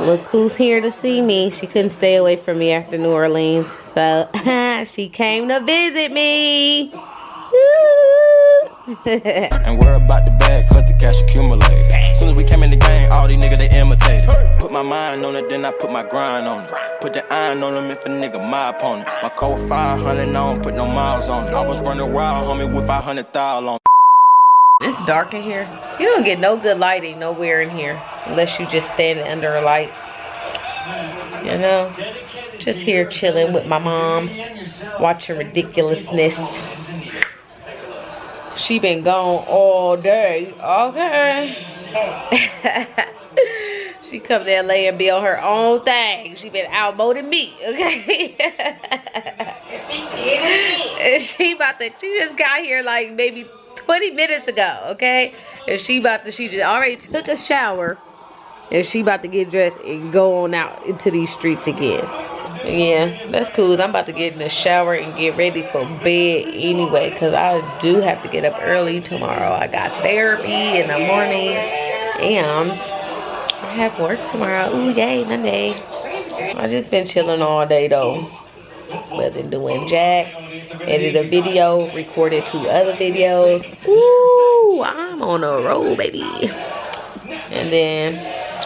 Look who's here to see me. She couldn't stay away from me after New Orleans. So she came to visit me. And we're about the bag cause the cash accumulate. Soon as we came in the game, all these niggas they imitated. Put my mind on it, then I put my grind on it. Put the iron on them if a nigga my opponent. My code 500, I don't put no miles on it. I was running wild, homie, with 500,000 on it. It's dark in here. You don't get no good lighting nowhere in here unless you just standing under a light. You know? Just here chilling with my moms, watching ridiculousness. She been gone all day. Okay. She come to LA and be on her own thing. She been out more than me, okay? And she just got here like maybe 20 minutes ago, okay? And she just already took a shower. And she about to get dressed and go on out into these streets again. Yeah, that's cool. I'm about to get in the shower and get ready for bed anyway, because I do have to get up early tomorrow. I got therapy in the morning and I have work tomorrow. Ooh, yay, Monday. I just been chilling all day though. Wasn't doing jack. Edited a video, recorded 2 other videos. Ooh, I'm on a roll, baby. And then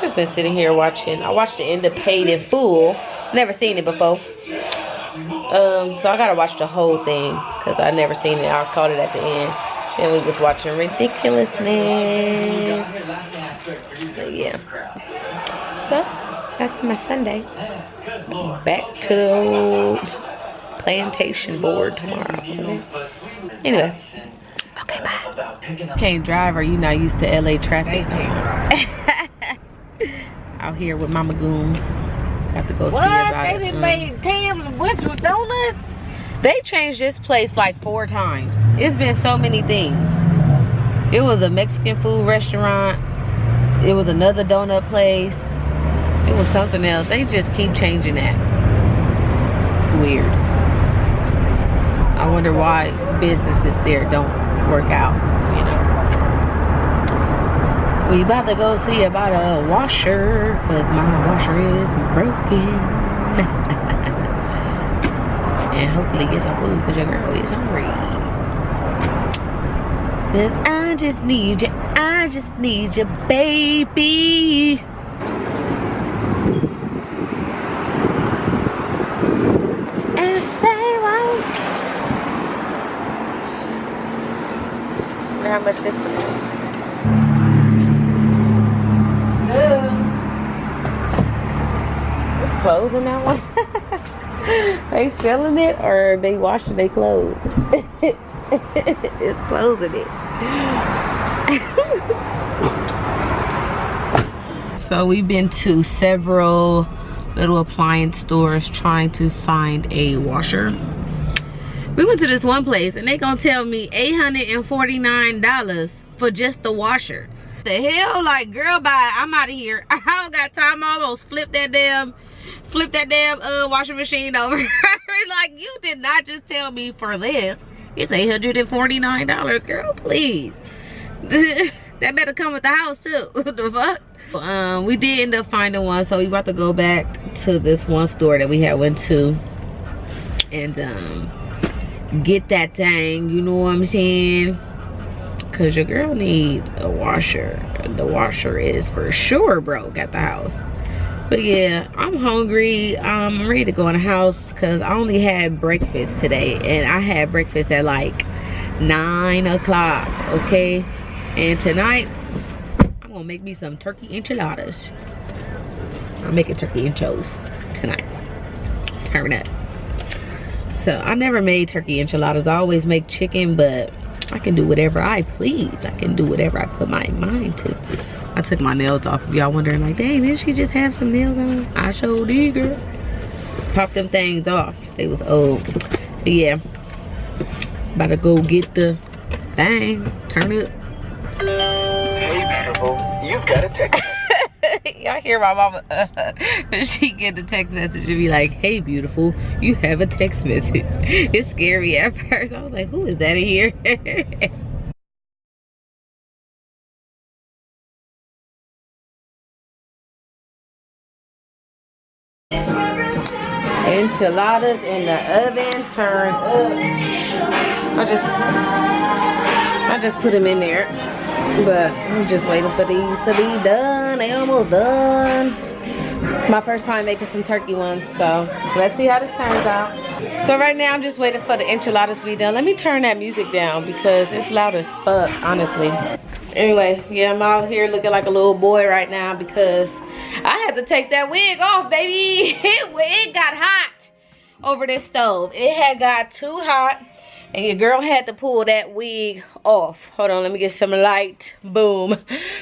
just been sitting here watching. I watched the end of Paid in Full. Never seen it before. So I gotta watch the whole thing because I never seen it. I caught it at the end. And we was watching ridiculousness. But yeah. So that's my Sunday. Back to the plantation board tomorrow. Anyway. Okay, bye. Can't drive or you not used to LA traffic. Out here with Mama Goon. Have to go see about it. They didn't make Tim's What's with donuts? They changed this place like 4 times. It's been so many things. It was a Mexican food restaurant. It was another donut place. It was something else. They just keep changing that. It's weird. I wonder why businesses there don't work out, you know. We about to go see about a washer because my washer is broken. And hopefully get some food because your girl is hungry. But I just need you, baby. And stay low. How much this is? It's closing that one. They selling it or they washing their clothes? It's closing it. So we've been to several little appliance stores trying to find a washer. We went to this one place and they gonna tell me $849 for just the washer. The hell, like, girl, bye, I'm out of here. I don't got time. I almost flip that damn washing machine over. Like, you did not just tell me for this. It's $849, girl, please. That better come with the house too. What the fuck? We did end up finding one, so we about to go back to this one store that we had went to and get that thing, you know what I'm saying? Cause your girl need a washer. The washer is for sure broke at the house. But yeah, I'm hungry. I'm ready to go in the house because I only had breakfast today. And I had breakfast at like 9 o'clock, okay? And tonight, I'm gonna make me some turkey enchiladas. I'm making turkey enchiladas tonight. Turn up. So I never made turkey enchiladas. I always make chicken, but I can do whatever I please. I can do whatever I put my mind to. I took my nails off. If y'all wondering like, dang, didn't she just have some nails on? I showed you, girl. Pop them things off. They was old. But yeah. About to go get the thing. Turn it. Hey, beautiful. You've got a text message. Y'all hear my mama, she get the text message and be like, hey, beautiful, you have a text message. It's scary at first. I was like, who is that in here? Enchiladas in the oven, turned up. I just put them in there, but I'm just waiting for these to be done. They almost done. My first time making some turkey ones, so let's see how this turns out. So right now I'm just waiting for the enchiladas to be done. Let me turn that music down because it's loud as fuck, honestly. Anyway, yeah, I'm out here looking like a little boy right now because I had to take that wig off, baby. It got hot over this stove. It had got too hot and your girl had to pull that wig off. Hold on, let me get some light. Boom.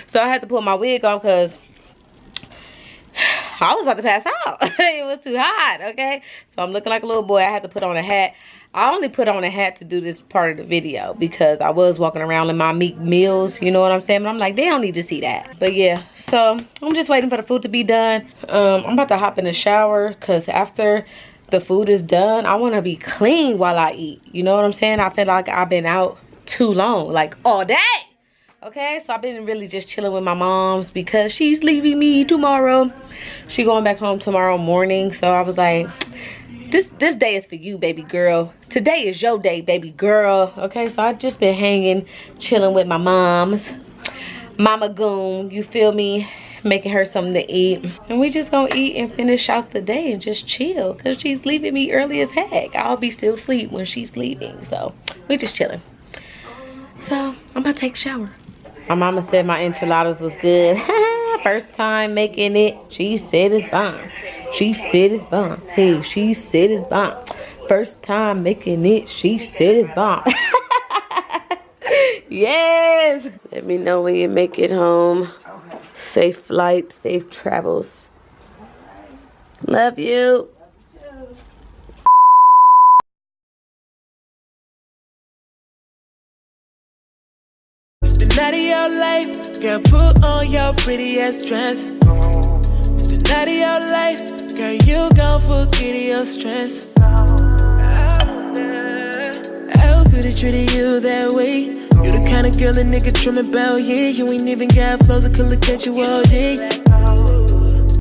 So I had to pull my wig off because I was about to pass out. It was too hot, okay? So I'm looking like a little boy. I had to put on a hat. I only put on a hat to do this part of the video because I was walking around in my Meek Mills, you know what I'm saying? But I'm like, they don't need to see that. But yeah, so I'm just waiting for the food to be done. I'm about to hop in the shower because after the food is done, I want to be clean while I eat. You know what I'm saying? I feel like I've been out too long, like all day. Okay, so I've been really just chilling with my moms because she's leaving me tomorrow. She going back home tomorrow morning. So I was like, this day is for you, baby girl. Today is your day, baby girl. Okay, so I've just been hanging, chilling with my moms. Mama Goon, you feel me? Making her something to eat. And we just gonna eat and finish out the day and just chill because she's leaving me early as heck. I'll be still asleep when she's leaving. So we just chilling. So I'm about to take a shower. My mama said my enchiladas was good. First time making it. She said it's bomb. She said it's bomb. Hey, she said it's bomb. First time making it. She said it's bomb. Yes. Let me know when you make it home. Safe flight, safe travels. Love you. Night of your life, girl, put on your pretty ass dress. It's the night of your life, girl, you gon' forget your stress. How could it treat you that way? You the kind of girl a nigga dream about, yeah. You ain't even got flows that could look at you all day.